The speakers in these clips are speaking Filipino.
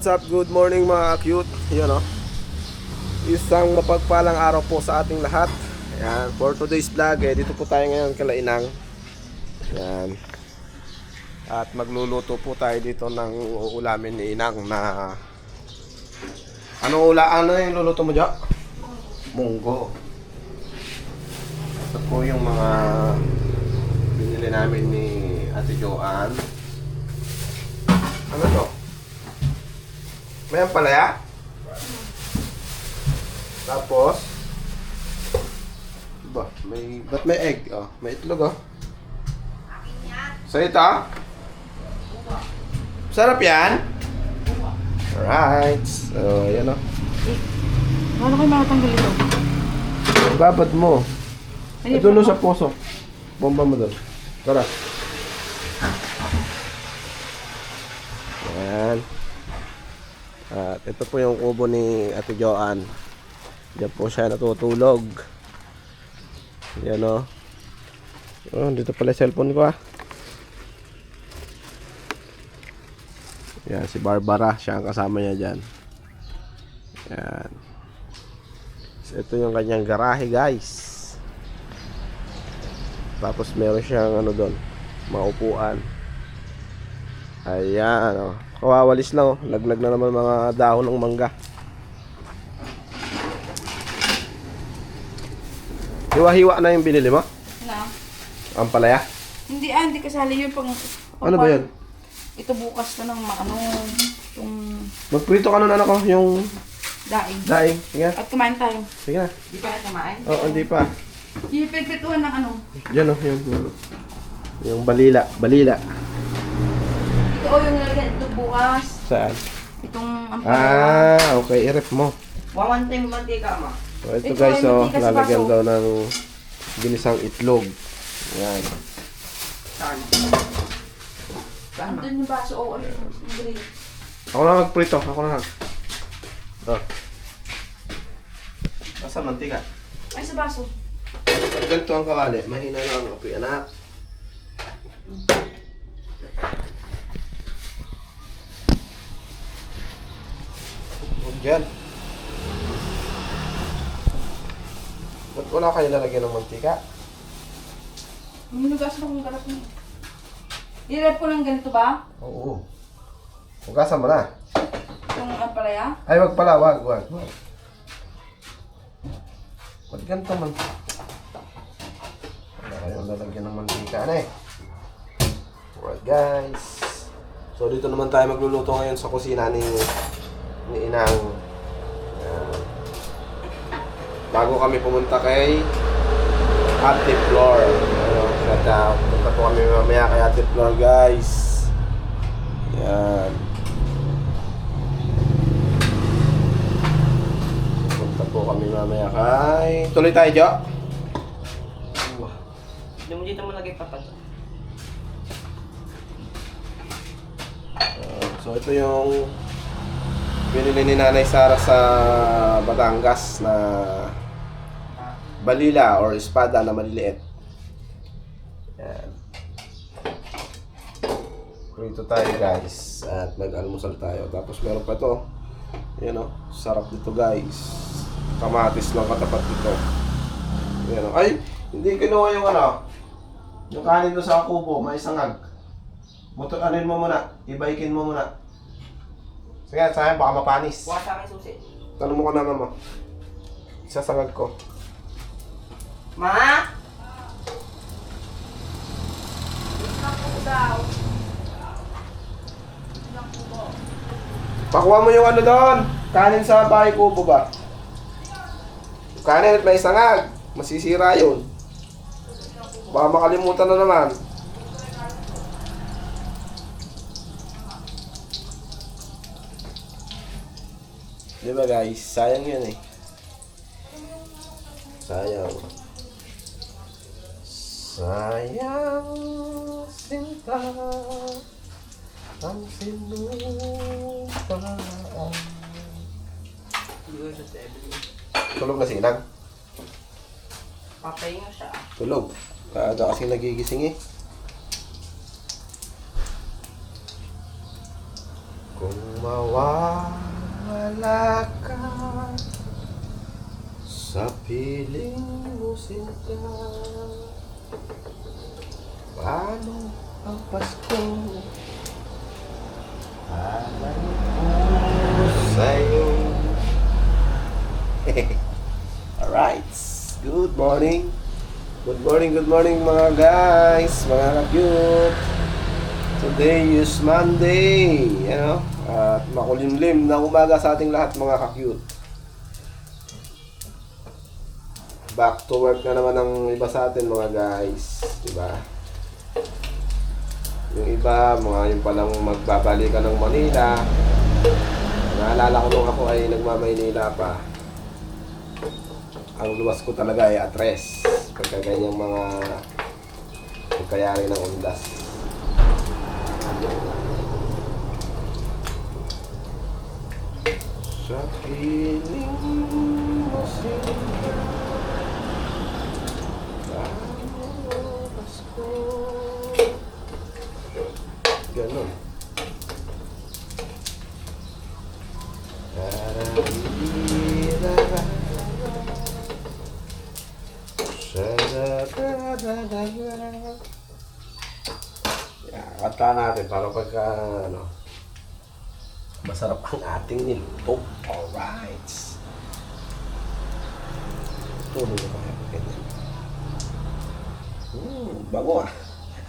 what's up? Good morning mga cute. Yun o. Isang mapagpalang araw po sa ating lahat. Ayan, for today's vlog, dito po tayo ngayon kala Inang. Ayan. At magluluto po tayo dito ng ulamin ni Inang na... Ano yung luluto mo dyan? Munggo. Ito po yung mga binili namin ni Ate Joanne. Ano to? May ampalaya? Tapos ba't may egg? Oh, may itlog oh. So ito? Sarap yan? Alright. So, yan oh. Paano kayo makatanggal ito? Babad mo. Doon sa puso. Bomba mo doon. Tara. Ayan. At ito po yung kubo ni Ate Joanne. Diyan po siya natutulog. Yan o. Oh, dito pala cellphone ko ah. Yan, si Barbara. Siya ang kasama niya dyan. Yan. So, ito yung kanyang garahe guys. Tapos meron siyang ano doon, maupuan. Ayan o. Kawawalis lang o. Laglag na naman mga dahon ng mangga. Hiwa-hiwa na yung binili mo? Ano? Ampalaya? Hindi kasali yun pang... Ano ba yun? Ito bukas na ng itong Magprito ka nun anak ko, yung daing. daing. Sige na. At kumain tayo. Sige na. Di pa na kumain? Oo, hindi pa. Ipagpituan ng ano? Yan o, yung balila. Balila. Ito yung nalagyan ito bukas. Saan? Itong ampalaya. Ah, okay. I-rep mo. Wawantay mo mantika ma. So, ito Ito guys, ay oh, mantika sa lalagyan baso. daw ng ginisang itlog. Yan. Saan? Saan? Doon yung baso. Oo, ano yung green. Ako na magprito. Ako na lang. Oh. Basta mantika. Ay, sa baso. Pag ganito ang kawali, mahina lang ang apoy, anak. Huwag dyan. Ba't wala kayo lalagyan ng mantika? Minugas na kung karat mo. I-rep ko lang ganito ba? Oo. Hugasan mo na. Itong ampalaya? Ay, wag pala. Wag. Ba't ganito man? Wala kayong lalagyan ng mantika na eh. Alright guys. So dito naman tayo magluluto ngayon sa kusina ni Inang. Ayan. Bago kami pumunta kay Ate Flor. Punta po kami mamaya kay Ate Flor guys. Ayan. Punta po kami mamaya kay... Tuloy tayo, Jo. Hindi mo dito mo lagay papat. So ito yung binili ni Nanay Sara sa Batangas na balila or espada na maliliit. Yan. Prito tayo guys at mag-almusal tayo. Tapos meron pa ito. Yan o, sarap dito guys. Kamatis lang katapat dito. Yan o. Ay, hindi kinuha yung ano. Yung kanin doon sa kubo, may sangag. Anin mo muna, ibaikin mo muna. Sige, sayang baka mapanis. Bukas sa akin susi. Tanong mo ka naman mo. Isasangag ko. Ma? Pakuha mo yung ano doon. Kanin sa bahay kubo ba? Yung kanin at may sangag. Masisira yun. Baka makalimutan na naman. Diba guys? Sayang yun eh. Sayang. Sayang sinta ang sinupaan. Tulog na si Inang. Papahinga siya. Tulog. Kaada kasi nagigising eh. Kung Mawawala ka sa piling mo sinta. Paano ang Pasko? Alam ko sa'yo. Alright, good morning. Good morning mga guys, mga ka-cute. Today is Monday, at makulimlim na umaga sa ating lahat mga ka-cute. Back to work na naman ang iba sa atin mga guys, diba? Yung iba, yung palang magbabalikan ng Manila. Naalala ko nung ako ay nagmamaynila pa. Ang luwas ko talaga ay atres. Pagkaganyang mga pagkayari ng undas. Sa piling mo sila, paano Pasko? Ganon. Kanta natin para pagka masarap ang ating niluto. Alright. Tuloy na kaya ganyan. Bago ah.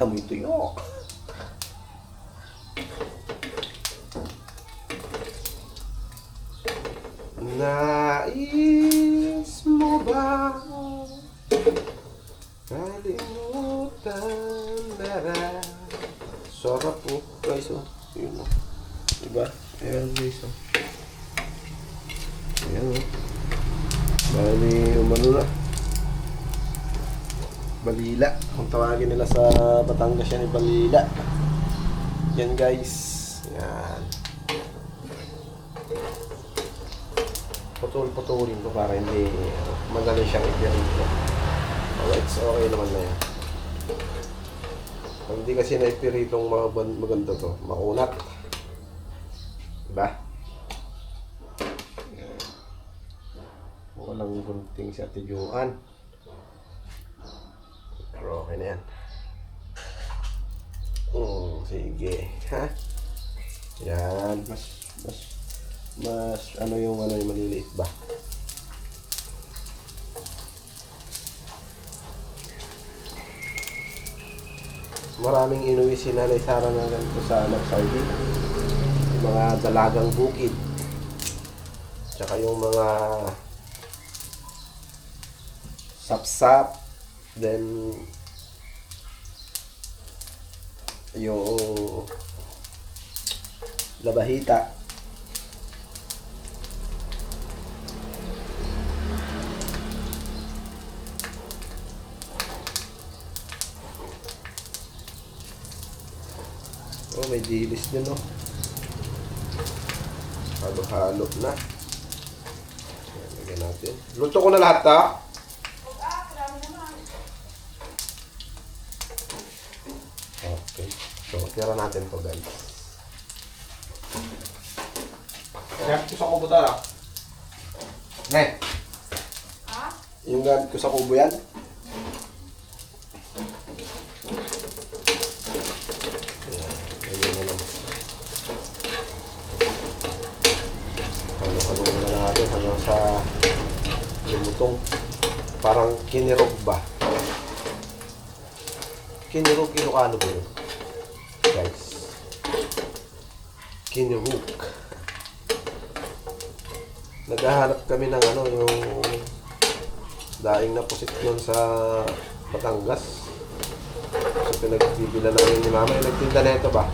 Amoy tuyo. Nais mo ba kalimutan na rin? Sarap po guys, yun o. Diba? Ayan guys, ayan o. Bali, umano na. Balila. Kung tawagin nila sa Batangas yan, balila. Yan guys. Yan. Putulin ko para hindi madali siyang ipirito. Alright, so okay naman na yan. Pag hindi kasi naipiritong maganda to, makunat. Diba? Walang gunting sa tijuan. Pero okay na yan. Sige. Ha? Yan. Mas yung maliliit ba? Maraming inuwi si Nanay Sara na ganito sa Saudi. Yung mga dalagang bukid. Tsaka yung mga sapsap. Then yung labahita. Oh, may dilis din, no? Halo-halo na. Lagyan natin. Luto ko na lahat, ha? Okay. So, tira natin to guys. Gamit ko sa kubo to, ha? Ne? Ha? Yung gamit ko sa kubo yan? Hanggang sa lumutong parang kinirog ba? Kinirog, Ilocano ba yun? Guys, kinirog. Naghahanap kami ng yung daing na pusit nun sa Batangas. So pinagbibila namin ni Mama yung nagtinda na ito ba?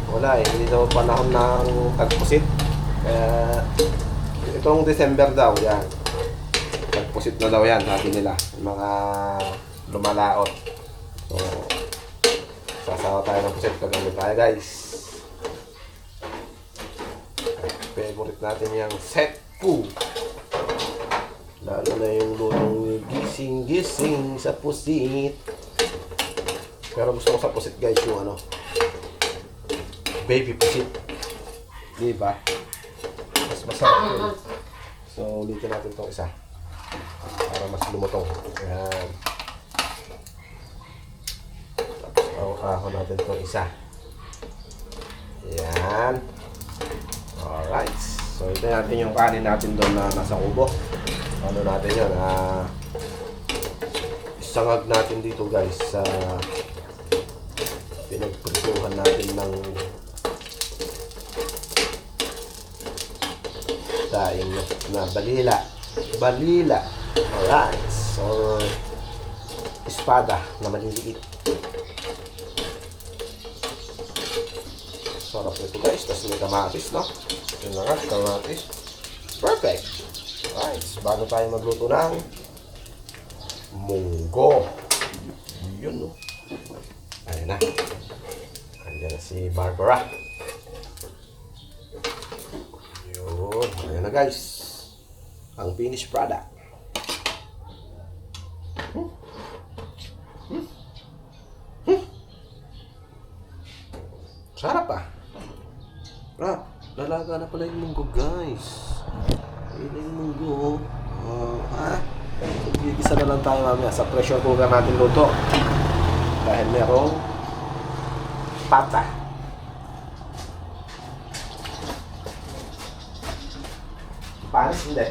Wala hindi daw panahon ng tagpusit. Kaya itong December daw, yan. Tagpusit na daw yan, sabi nila. Yung mga lumalaot. So, sasawa tayo ng pusit. Kagamit tayo, guys. Favorite natin yung set po. Lalo na yung lutong gising-gising sa pusit. Pero gusto ko sa pusit, guys, yung baby pusit. Di ba? Mas masarap yun. So, ulitin natin itong isa. Para mas lumutong. Ayan. Tapos, ahon natin itong isa. Ayan. Alright. So, ito natin yung kanin natin doon na nasa kubo. Ano natin yun? Isangag natin dito guys sa pinagprituhan natin ng daing na balila. Alright. So, espada na maliliit. Sarap nito guys. Tapos may kamatis, no? Yun na nga, kamatis. Perfect. Alright. Bago tayo magluto ng munggo. Yun, no? Ayan na. Andiyan na si Barbara. Yun. Ayan na guys. Ang finished product. Sarap ah. Lalaga na pala yung munggo guys. Ayun na yung munggo. So, gigisa na lang tayo mamaya sa pressure cooker natin luto. Dahil merong pata. Panis hindi.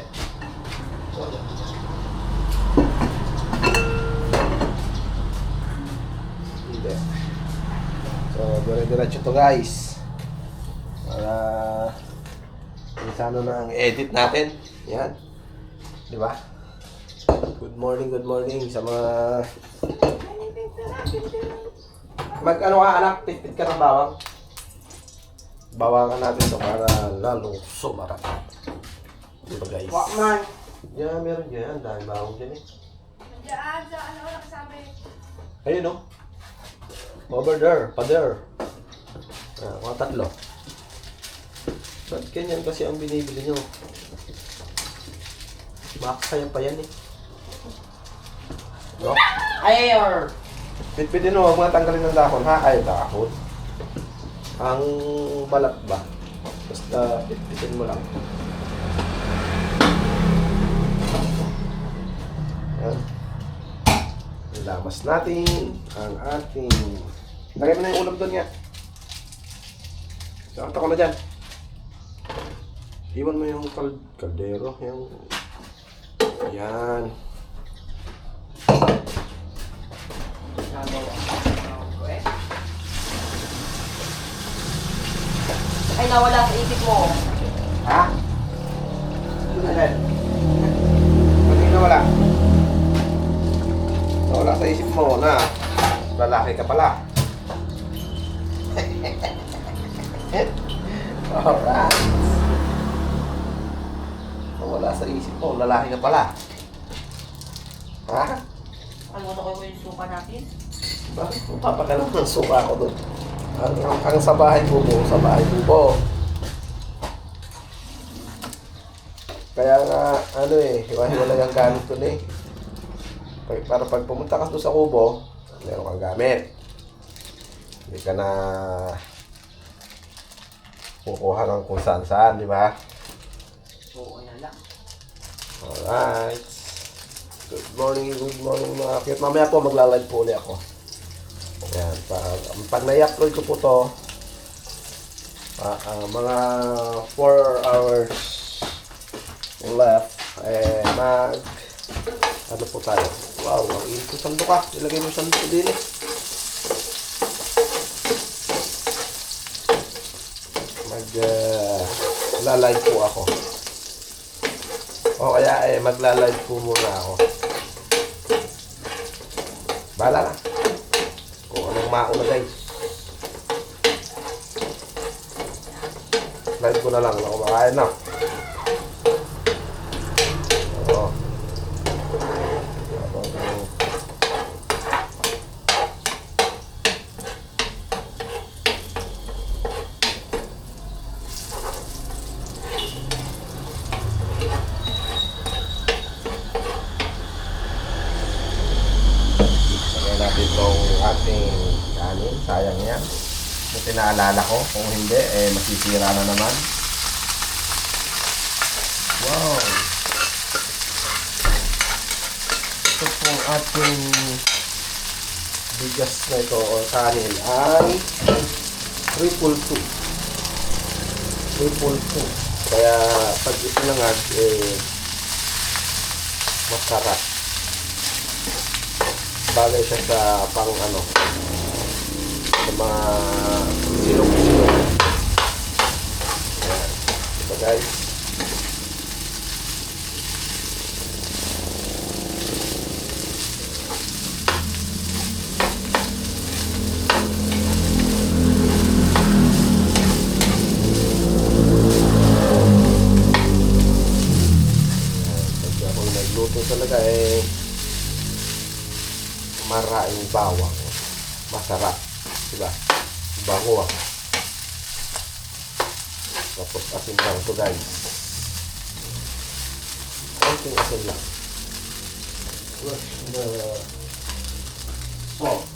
Hindi. So, dire-diretso to guys. Para isano na ang edit natin. Yan. Di ba? Good morning sa mga ano ka anak, pitpit ka ng bawang. Bawangan natin to para lalong sumarap. Di ba guys? Wakman. Yeah, meron dyan. Dahil bawang dyan eh. Diyan, sa ano wala kasama eh. Ayun no? Over there, pa there. Mga tatlo. Ba't ganyan kasi ang binibili nyo? Makakaya pa yan eh. No? Ayor. Pitpitin mo, huwag mo tanggalin ng dahon ha? Ay, dahon. Ang balat ba? Basta pitpitin mo lang. Yan. Ilamas natin ang ating... Lagay mo na yung ulam doon nga. Sakto ko na dyan. Iwan mo yung kaldero. Yung... Yan. Ay, nawala sa isip mo. Ha? Ano na yan? Ano yung nawala? Nawala sa isip mo na lalaki ka pala. Alright. Nawala sa isip mo, lalaki ka pala. Ha? Ano ko yung suka natin? Bakit mo papakalam ng suka ko doon? Ang sa bahay bubo, sa bahay bubo. Kaya nga, ano eh, hiwa-hiwalay ang gamit ko eh. Para pag pumunta ka doon sa kubo, meron kang gamit. Hindi ka na kukuha ng kung saan-saan, di ba? Oo, yan lang. Alright. Good morning mga cute. Mamaya po magla-live po ulit ako. Ayan, pag na-upload ko po to, mga 4 hours left, ano po tayo? Wow, ang init ko sando ka. Ilagay mo sando din eh. Magla-live po ako. O kaya magla-live po muna ako. Bahala na. Kung anong mauna guys. Live ko na lang na kumakain na. Oo. Natin itong ating kanin, sayang yan. Buti naalala ko, kung hindi, masisira na naman. ating bigas na ito o kanin ay 222. 222. Kaya pag itinangag, masarap. Bagay siya sa pang ano, sa mga silong-silong. Ayan. Diba guys? Pag ako nagluto talaga maraing bawang. Masarap. Diba? Bango ah. Tapos asin lang ito guys. Konting asin lang. Crush the salt.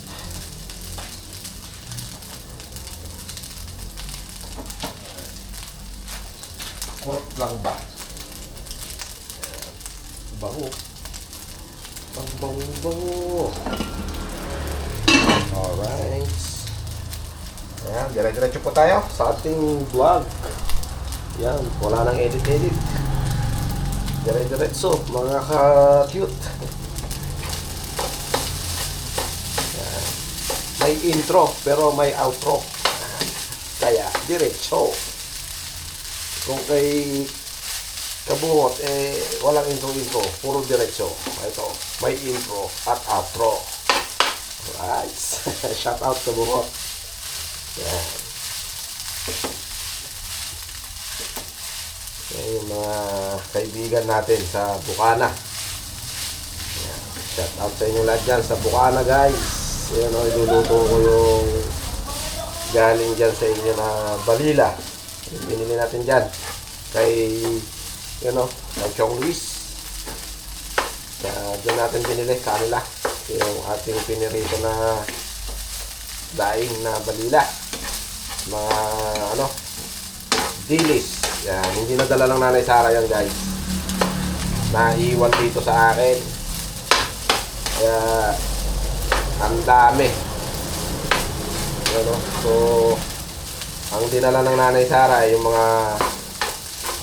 Kurot lang ba? Bango. Bango. Alright. Ayan, dire-diretso po tayo sa ating vlog. Yan, wala nang edit-edit. Dire-diretso, mga ka-cute. Yan. May intro, pero may outro. Kaya, diretso. Kung kay kabungot, walang intro-intro. Puro diretso. Ito, may intro at outro. Alright. Shout out kabungot. Yan. Yan yung mga kaibigan natin sa Bukana. Yan. Shout out sa inyo lahat dyan sa Bukana guys. Yan o, iluluto ko yung galing dyan sa inyo na balila. Yung binili natin dyan. Kay, kay Chong Luis. Kaya dyan natin binili kanila. Yung ating pinirito na daing na balila. Mga dilis. Yan, hindi nadala ng Nanay Sara yan guys. Naiwan dito sa akin. Kaya ang dami. So ang dinala ng Nanay Sara ay yung mga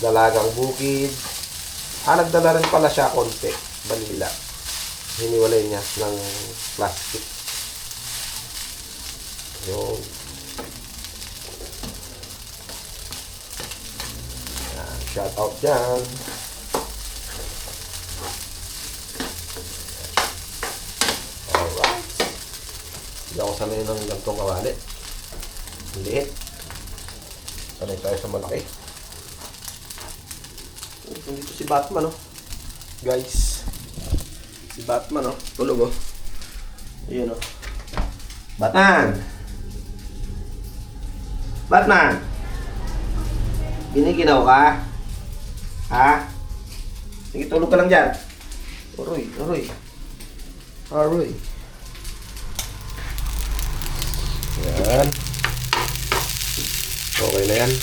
dalagang bukid. Nagdala rin pala siya konti. Balila. Hiniwalay niya ng plastic. Yung shout out dyan. Alright. Hindi ako sanay ng gantong kawali. Liit. Sanay tayo sa malaki. Dito si Batman, guys. Si Batman, tulog, Ayan, Batman! Batman! Giniginaw ka? Ha? Sige, tulog ka lang dyan. Aroy. Yan. Okay na yan.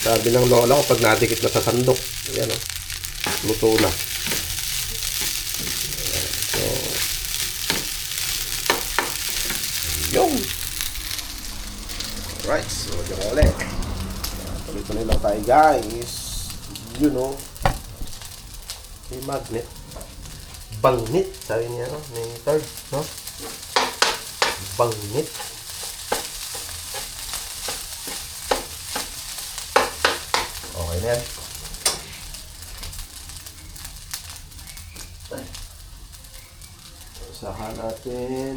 Sabi ng lola ko, pag nadikit na sa sandok, yan luto na. Ayan. So, yung. Alright, so yung ulit. Tuloy-tuloy lang tayo guys. May magnet. Bangnit, sabi niya, may third, Bangnit. Okay na yan. Saka natin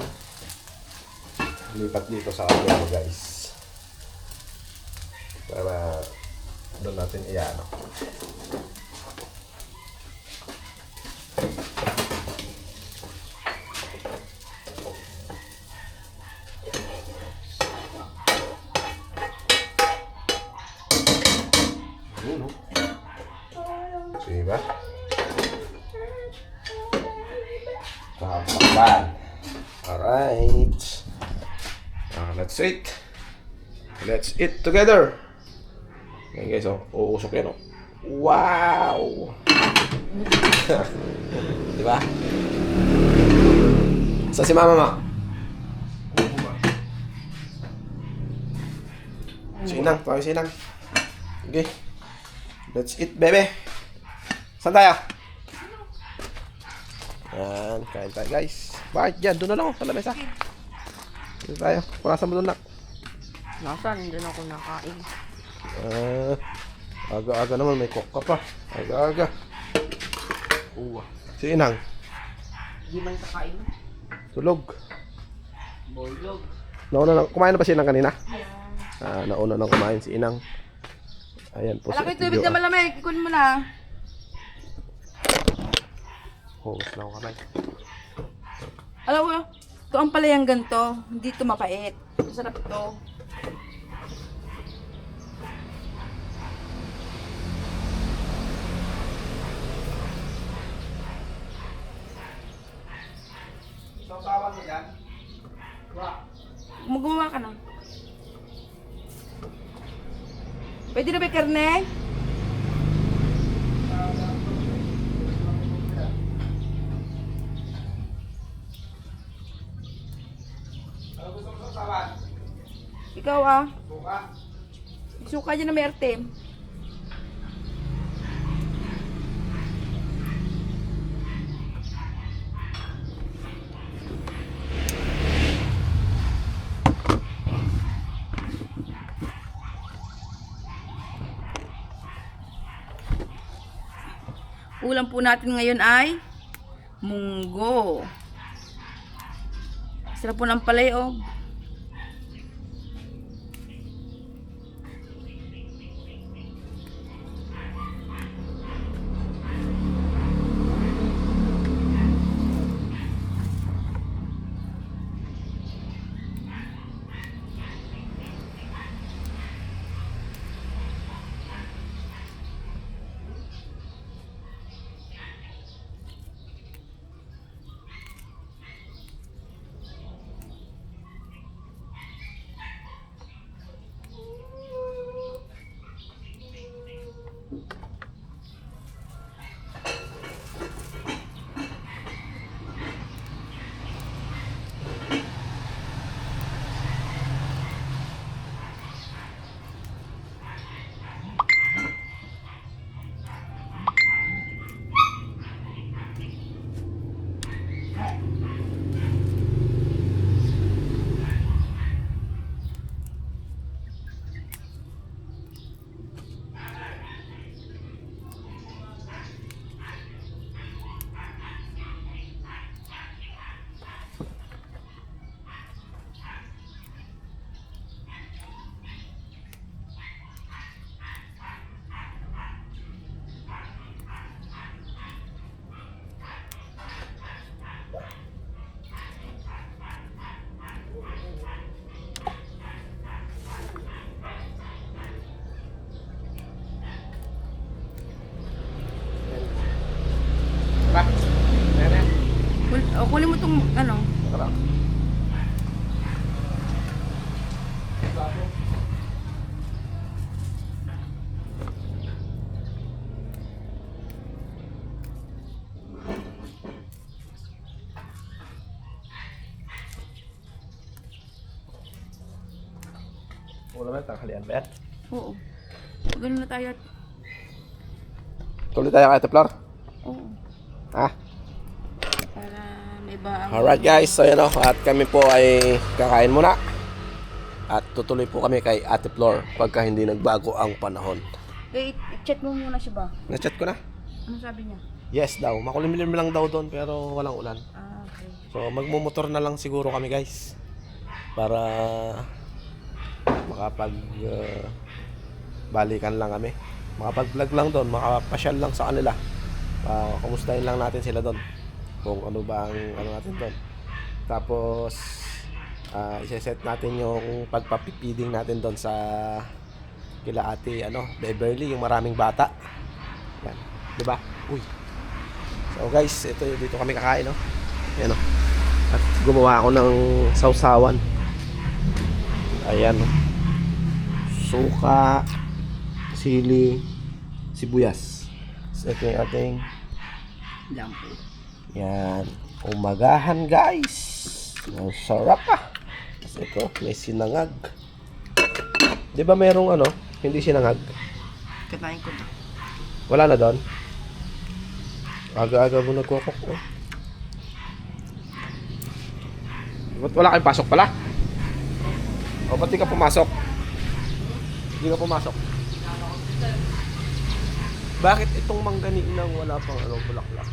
lipat dito sa camera guys. Para doon natin iyan. Diba? Takpan. Alright. Let's eat. Let's eat together. Okay guys, uusok yan, Wow! Diba? Sa si mama ma? Sinang, tayo sinang. Okay. Let's eat, bebe. Saan tayo? Yan, kain tayo guys. Bakit dyan? Doon na lang ako sa lamesa. Dito tayo. Pakasan mo doon na. Nasaan? Hindi na ako nakain. Aga-aga naman, may coke ka pa. Aga-aga. Si Inang, Hindi man kakain. tulog. Bolog. Kumain na ba si Inang kanina? Nauna nang kumain si Inang. Ayan po Alaki si tubig na malamig. Ikunin mo na. Hugas na ako kamay. Alam mo, ito ang palayang ganito. Hindi ito mapait. Masarap ito. Sausawan mo dyan? Gumawa ka na. Pwede na ba karne? Ano gusto mo sausawan? Ikaw ah. Buka? Suka dyan na may artem. Ulam po natin ngayon ay munggo. Sarap po ng palay oh. Kunin mo itong ano. Ulam na, tanghalian ba yan? Oo. Ganun na tayo. Tuloy tayo kay Ate Flor? Oo. Ha? Para may ba. Alright guys, so yan o. At kami po ay kakain muna. At tutuloy po kami kay Ate Flor pagka hindi nagbago ang panahon. I-chat mo muna siya ba? Na-chat ko na? Ano sabi niya? Yes daw, makulimlim lang daw doon pero walang ulan. Ah, okay. So magmumotor na lang siguro kami guys. Para makapag balikan lang kami. Makapag-vlog lang doon, makapasyal lang sa kanila. Kumustahin lang natin sila doon. Kung ano ba ang ano natin doon. Tapos isa-set natin yung pagpapipiding natin doon sa kila Ate Beverly, yung maraming bata. Yan, 'di ba? Uy. So guys, dito kami kakain, no. Yan, no. At gumawa ako ng sausawan. Ayan, no. Suka, sili, sibuyas. So ito yung ating Yan. Umagahan guys. Ang sarap ah. Kasi ito, may sinangag. Di ba merong ano, hindi sinangag? Katayin ko na. Wala na doon? Aga-aga mo nagkukok. Oh. Ba't wala kayong pasok pala? O ba't di ka pumasok? Di ka pumasok? Bakit itong mangganinang wala pang ano, bulaklak?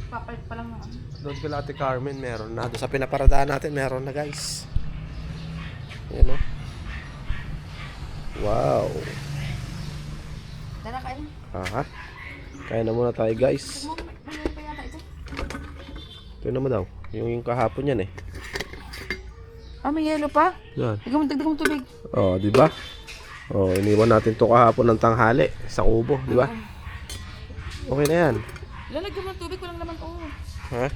Magpapalit pa lang naman. Doon kay Ate Carmen meron na. Doon sa pinaparadaan natin meron na guys. Yan o. Wow. Tara, kain na. Aha. Kaya na muna tayo guys. Mayroon pa yata ito. Ito naman daw. Yung kahapon yan eh. Ah, may yelo pa? Yan. Dagdag mo tubig. Oh, di ba? Oh, iniwan natin to kahapon ng tanghali sa kubo, di ba? Okay na yan. Lalagyan mo ng tubig, walang laman to. Ha?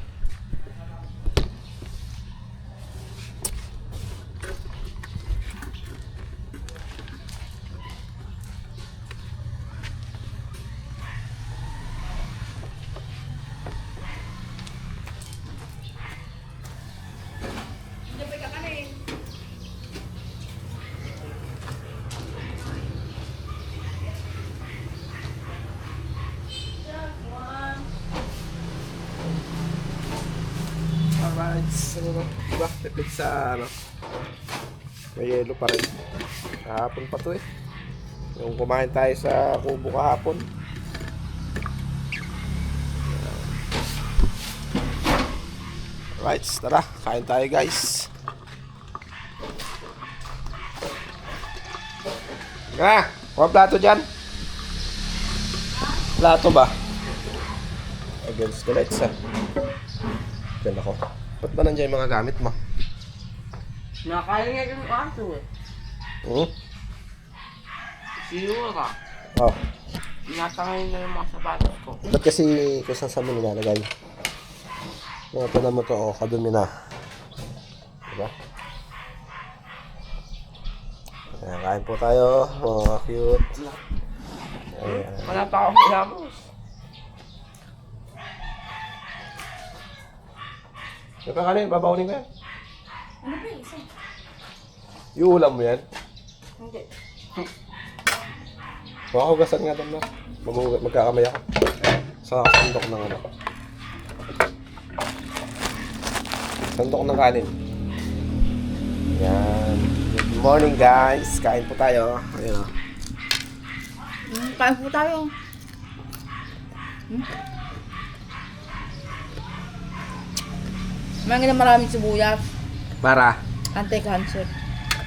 Alright, ano na, diba? Tipid sa ano. May yelo pa rin. Kahapon pa to eh. Yung kumain tayo sa kubo kahapon. Alright, tara, kain tayo guys. Ah, huwag plato dyan. Plato ba? Against the lights ah. Diyan ako. Ba't ba nandiyan yung mga gamit mo? Nakain nga yung aso eh. Hmm? Siyo ka. Oh. Natangay na yung mga sapatos ko. Ba't kasi kung saan mo nilalagay? Ito na mo to, oh, kadumi na. Diba? Ayan, kain po tayo. Mga cute. Ayan. Wala pa akong hilamos. Yung kakanin, babawin ko yan. Ano ba yung isa? Yung ulam mo yan. Hindi. Makahugasan nga doon na. Magkakamay ako. Sa sandok ng ano. Sandok ng kanin. Yan. Good morning guys. Kain po tayo. Ayan o. Kain po tayo. Mga maraming sibuyas. Para. Anti-cancer.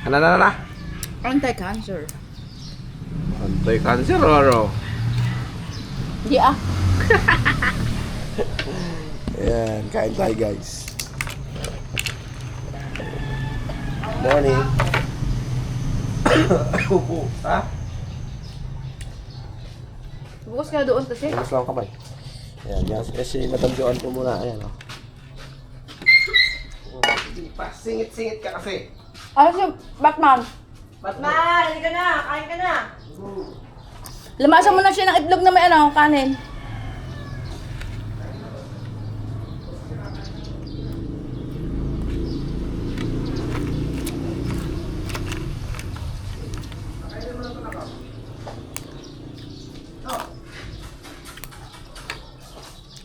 Ano na? Anti-cancer. Anti-cancer or Hindi ah. Ayan. Kain tayo guys. Morning. Upo. Ha? Bukas ka doon kasi. Bukas lang kamay. Ayan. Yan. Si Madam Joan po muna. Ayan o. Hindi pa. Singit-singit ka kasi. Ano si Batman? Batman, halika na, kain ka na. Lamasan mo na siya ng itlog na may ano, kanin.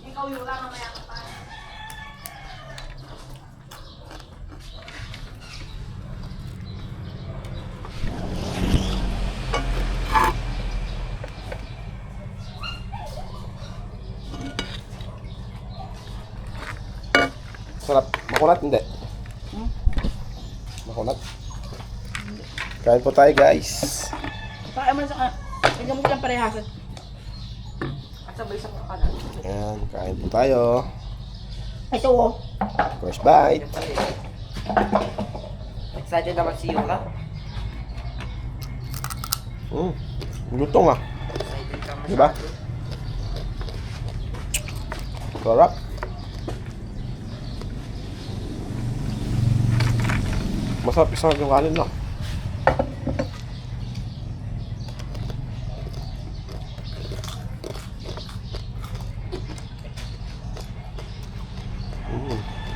Ikaw yung wala mamaya ka pa. Sarap. Makunat hindi? Makunat? Kain po tayo guys. Kaya mo na sa bigyan mo silang parehasan. At sabay sa kanan. Ayan. Kain po tayo. Ito oh. First bite. Excited naman si Yura. Lutong ah. Excited ka Diba? Sarap. Masarap isang yung kanin lang.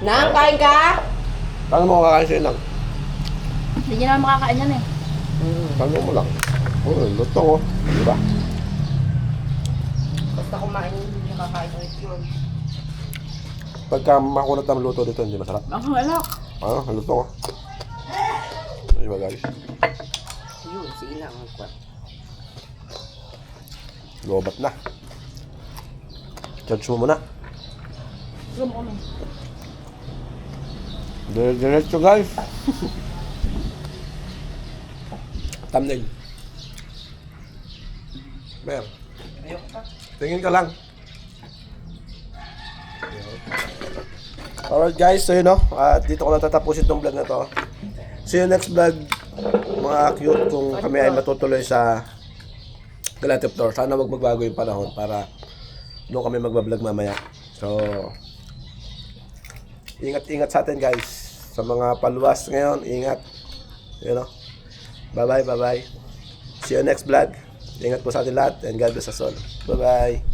Nang, kain ka? Paano mo kakain siya lang? Hindi niya naman makakain yan eh. Paano mo lang? Lutong oh. Diba? Basta kumain, hindi niya kakain ulit yun. Pagka makunat ang luto dito, hindi masarap. Ang alak. Lutong oh. Diba guys? Yun, sige lang. Lobat na. Judge mo muna. Gusto mo kami. Diretso guys. Thumbnail. Mer. Ayoko pa. Tingin ka lang. Alright guys, so yun no. At dito ko na tatapusin tong vlog na to. See you next vlog, mga cute, kung kami ay matutuloy sa Galante Floor. Sana wag magbago yung panahon para doon kami magbablog mamaya. So, ingat-ingat sa atin guys. Sa mga paluwas ngayon, ingat. You know? Bye-bye, bye-bye. See you next vlog. Ingat po sa atin lahat and God bless us all. Bye-bye.